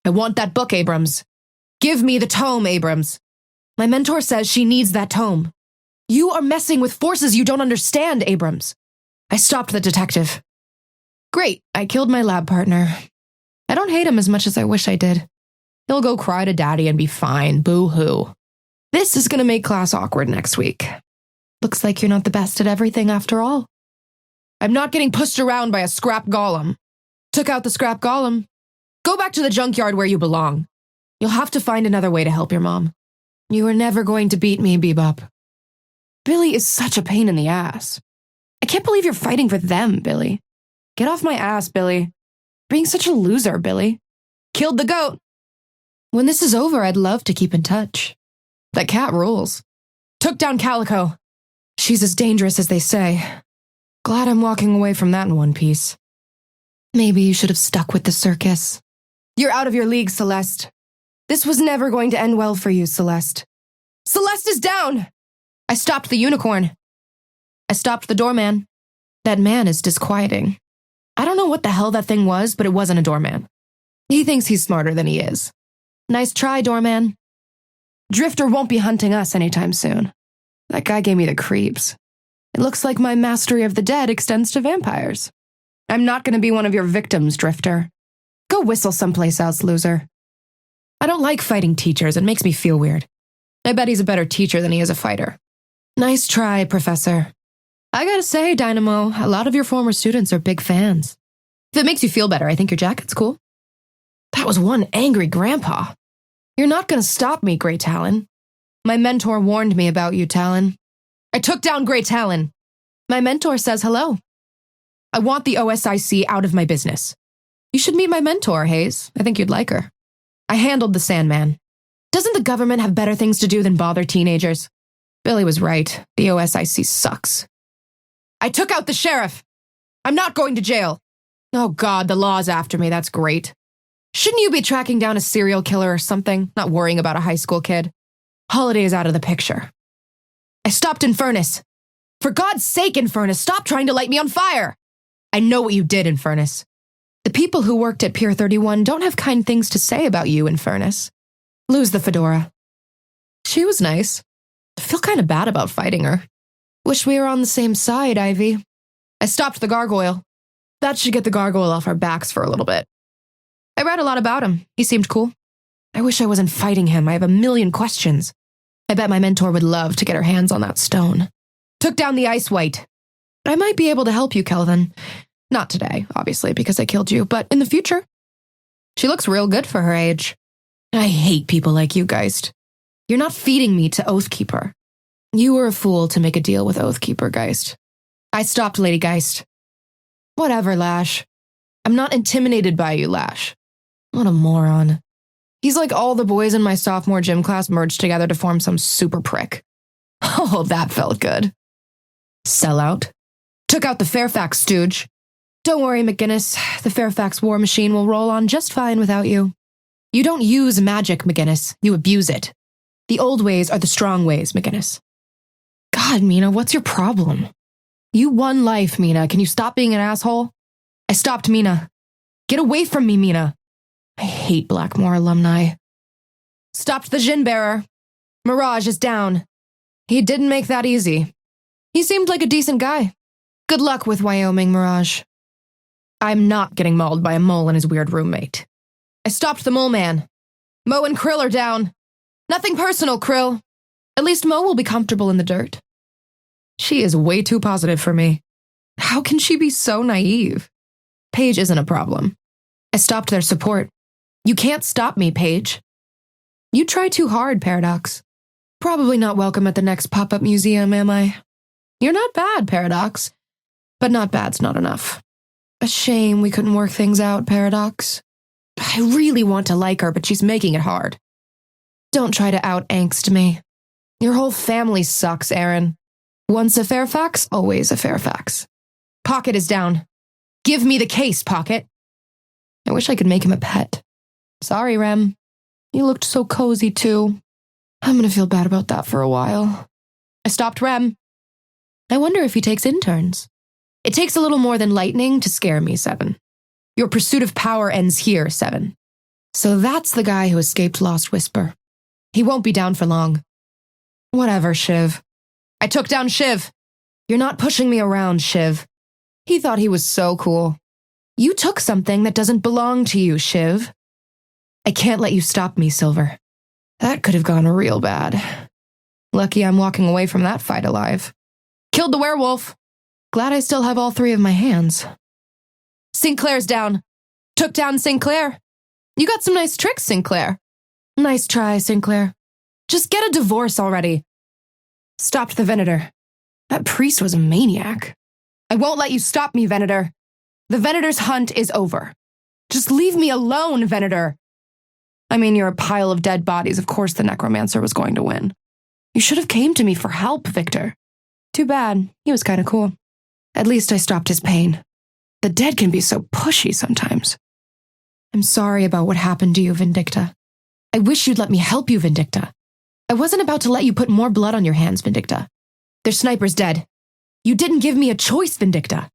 I want that book, Abrams. Give me the tome, Abrams. My mentor says she needs that tome. You are messing with forces you don't understand, Abrams. I stopped the detective. Great, I killed my lab partner. I don't hate him as much as I wish I did. He'll go cry to daddy and be fine, boo-hoo. This is gonna make class awkward next week. Looks like you're not the best at everything after all. I'm not getting pushed around by a scrap golem. Took out the scrap golem. Go back to the junkyard where you belong. You'll have to find another way to help your mom. You are never going to beat me, Bebop. Billy is such a pain in the ass. I can't believe you're fighting for them, Billy. Get off my ass, Billy. Being such a loser, Billy. Killed the goat. When this is over, I'd love to keep in touch. That cat rules. Took down Calico. She's as dangerous as they say. Glad I'm walking away from that in one piece. Maybe you should have stuck with the circus. You're out of your league, Celeste. This was never going to end well for you, Celeste. Celeste is down! I stopped the unicorn. I stopped the doorman. That man is disquieting. I don't know what the hell that thing was, but it wasn't a doorman. He thinks he's smarter than he is. Nice try, doorman. Drifter won't be hunting us anytime soon. That guy gave me the creeps. It looks like my mastery of the dead extends to vampires. I'm not going to be one of your victims, Drifter. Go whistle someplace else, loser. I don't like fighting teachers. It makes me feel weird. I bet he's a better teacher than he is a fighter. Nice try, Professor. I gotta say, Dynamo, a lot of your former students are big fans. If it makes you feel better, I think your jacket's cool. That was one angry grandpa. You're not gonna stop me, Grey Talon. My mentor warned me about you, Talon. I took down Grey Talon. My mentor says hello. I want the OSIC out of my business. You should meet my mentor, Haze. I think you'd like her. I handled the Sandman. Doesn't the government have better things to do than bother teenagers? Billy was right. The OSIC sucks. I took out the sheriff. I'm not going to jail. Oh God, the law's after me. That's great. Shouldn't you be tracking down a serial killer or something, not worrying about a high school kid? Holliday is out of the picture. I stopped Infernus. For God's sake, Infernus, stop trying to light me on fire. I know what you did, Infernus. The people who worked at Pier 31 don't have kind things to say about you, Infernus. Lose the fedora. She was nice. I feel kind of bad about fighting her. Wish we were on the same side, Ivy. I stopped the gargoyle. That should get the gargoyle off our backs for a little bit. I read a lot about him. He seemed cool. I wish I wasn't fighting him. I have a million questions. I bet my mentor would love to get her hands on that stone. Took down the ice white. I might be able to help you, Kelvin. Not today, obviously, because I killed you, but in the future. She looks real good for her age. I hate people like you, Geist. You're not feeding me to Oathkeeper. You were a fool to make a deal with Oathkeeper, Geist. I stopped Lady Geist. Whatever, Lash. I'm not intimidated by you, Lash. What a moron. He's like all the boys in my sophomore gym class merged together to form some super prick. Oh, that felt good. Sellout. Took out the Fairfax stooge. Don't worry, McGinnis. The Fairfax war machine will roll on just fine without you. You don't use magic, McGinnis. You abuse it. The old ways are the strong ways, McGinnis. God, Mina, what's your problem? You won life, Mina. Can you stop being an asshole? I stopped Mina. Get away from me, Mina. I hate Blackmore alumni. Stopped the Jin Bearer. Mirage is down. He didn't make that easy. He seemed like a decent guy. Good luck with Wyoming, Mirage. I'm not getting mauled by a mole and his weird roommate. I stopped the mole man. Mo and Krill are down. Nothing personal, Krill. At least Mo will be comfortable in the dirt. She is way too positive for me. How can she be so naive? Paige isn't a problem. I stopped their support. You can't stop me, Paige. You try too hard, Paradox. Probably not welcome at the next pop-up museum, am I? You're not bad, Paradox. But not bad's not enough. A shame we couldn't work things out, Paradox. I really want to like her, but she's making it hard. Don't try to out-angst me. Your whole family sucks, Aaron. Once a Fairfax, always a Fairfax. Pocket is down. Give me the case, Pocket. I wish I could make him a pet. Sorry, Rem. You looked so cozy, too. I'm gonna feel bad about that for a while. I stopped Rem. I wonder if he takes interns. It takes a little more than lightning to scare me, Seven. Your pursuit of power ends here, Seven. So that's the guy who escaped Lost Whisper. He won't be down for long. Whatever, Shiv. I took down Shiv. You're not pushing me around, Shiv. He thought he was so cool. You took something that doesn't belong to you, Shiv. I can't let you stop me, Silver. That could have gone real bad. Lucky I'm walking away from that fight alive. Killed the werewolf. Glad I still have all 3 of my hands. Sinclair's down. Took down Sinclair. You got some nice tricks, Sinclair. Nice try, Sinclair. Just get a divorce already. Stopped the Venator. That priest was a maniac. I won't let you stop me, Venator. The Venator's hunt is over. Just leave me alone, Venator. I mean, you're a pile of dead bodies. Of course the necromancer was going to win. You should have came to me for help, Victor. Too bad. He was kind of cool. At least I stopped his pain. The dead can be so pushy sometimes. I'm sorry about what happened to you, Vindicta. I wish you'd let me help you, Vindicta. I wasn't about to let you put more blood on your hands, Vindicta. Their sniper's dead. You didn't give me a choice, Vindicta.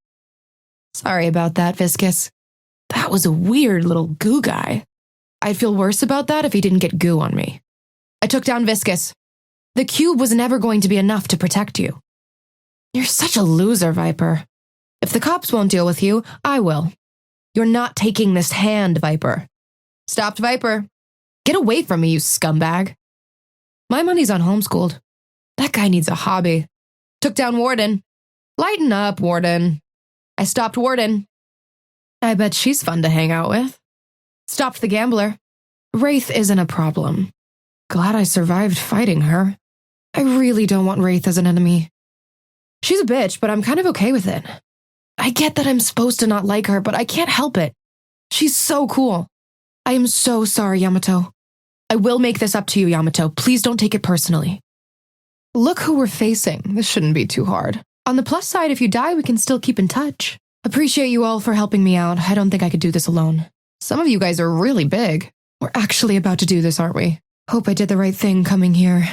Sorry about that, Viscous. That was a weird little goo guy. I'd feel worse about that if he didn't get goo on me. I took down Viscous. The cube was never going to be enough to protect you. You're such a loser, Vyper. If the cops won't deal with you, I will. You're not taking this hand, Vyper. Stopped, Vyper. Get away from me, you scumbag. My money's on homeschooled. That guy needs a hobby. Took down Warden. Lighten up, Warden. I stopped Warden. I bet she's fun to hang out with. Stopped the gambler. Wraith isn't a problem. Glad I survived fighting her. I really don't want Wraith as an enemy. She's a bitch, but I'm kind of okay with it. I get that I'm supposed to not like her, but I can't help it. She's so cool. I am so sorry, Yamato. I will make this up to you, Yamato. Please don't take it personally. Look who we're facing. This shouldn't be too hard. On the plus side, if you die, we can still keep in touch. Appreciate you all for helping me out. I don't think I could do this alone. Some of you guys are really big. We're actually about to do this, aren't we? Hope I did the right thing coming here.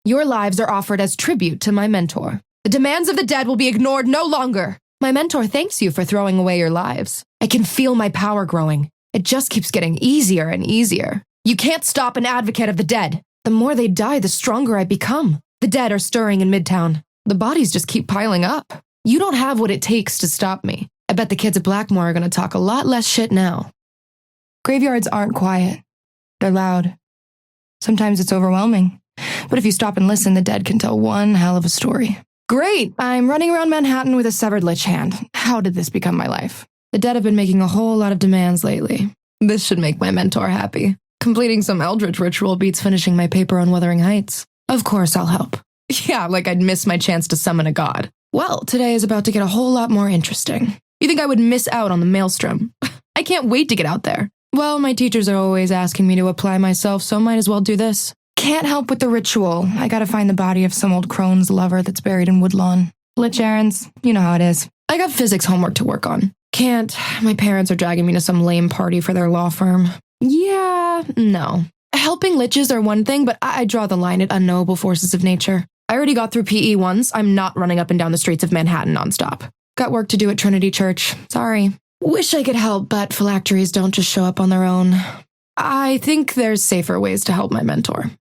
Your lives are offered as tribute to my mentor. The demands of the dead will be ignored no longer. My mentor thanks you for throwing away your lives. I can feel my power growing. It just keeps getting easier and easier. You can't stop an advocate of the dead. The more they die, the stronger I become. The dead are stirring in Midtown. The bodies just keep piling up. You don't have what it takes to stop me. I bet the kids at Blackmore are going to talk a lot less shit now. Graveyards aren't quiet. They're loud. Sometimes it's overwhelming. But if you stop and listen, the dead can tell one hell of a story. Great! I'm running around Manhattan with a severed lich hand. How did this become my life? The dead have been making a whole lot of demands lately. This should make my mentor happy. Completing some Eldritch ritual beats finishing my paper on Wuthering Heights. Of course I'll help. Yeah, like I'd miss my chance to summon a god. Well, today is about to get a whole lot more interesting. You think I would miss out on the maelstrom? I can't wait to get out there. Well, my teachers are always asking me to apply myself, so might as well do this. Can't help with the ritual. I gotta find the body of some old crone's lover that's buried in Woodlawn. Lich errands, you know how it is. I got physics homework to work on. Can't. My parents are dragging me to some lame party for their law firm. Yeah, no. Helping liches are one thing, but I draw the line at unknowable forces of nature. I already got through PE once. I'm not running up and down the streets of Manhattan nonstop. Got work to do at Trinity Church. Sorry. Wish I could help, but phylacteries don't just show up on their own. I think there's safer ways to help my mentor.